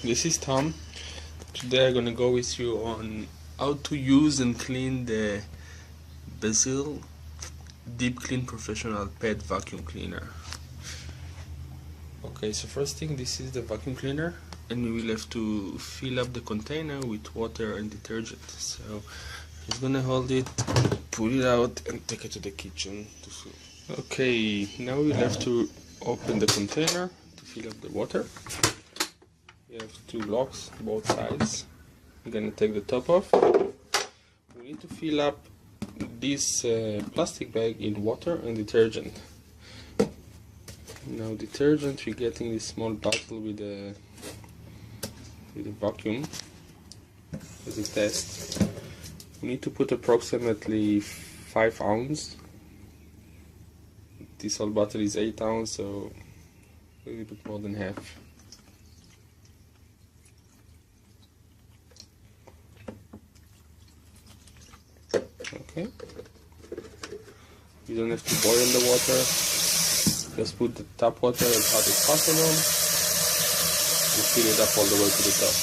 this is Tom. Today I'm gonna go with you on how to use and clean the BISSELL DeepClean Professional Pet Vacuum Cleaner. Okay, so first thing, this is the vacuum cleaner, and we will have to fill up the container with water and detergent. So I'm just gonna hold it, pull it out, and take it to the kitchen to fill. Okay, now we'll have to open the container to fill up the water. We have two locks, both sides. I'm gonna take the top off. We need to fill up this plastic bag in water and detergent. Now detergent, we get in this small bottle with a vacuum as a test. We need to put approximately 5 ounces. This whole bottle is 8 ounces, so a little bit more than half. Okay. You don't have to boil the water. Just put the tap water as hot as possible and fill it up all the way to the top.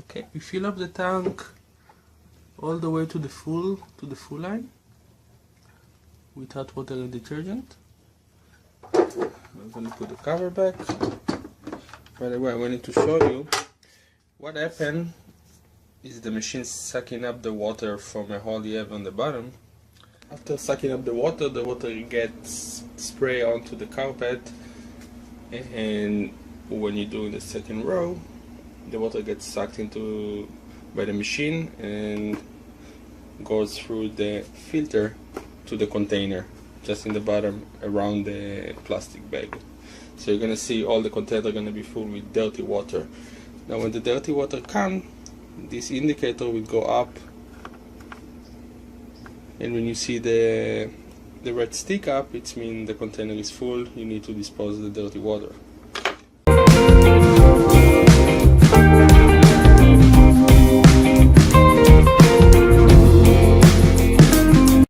Okay, we fill up the tank all the way to the full line with hot water and detergent. I'm going to put the cover back. By the way, I wanted to show you what happened is the machine sucking up the water from a hole you have on the bottom. After sucking up the water gets sprayed onto the carpet, and when you're doing the second row, the water gets sucked into by the machine and goes through the filter to the container just in the bottom around the plastic bag. So you're gonna see all the container are gonna be full with dirty water. Now when the dirty water comes, this indicator will go up, and when you see the red stick up, it means the container is full. You need to dispose of the dirty water.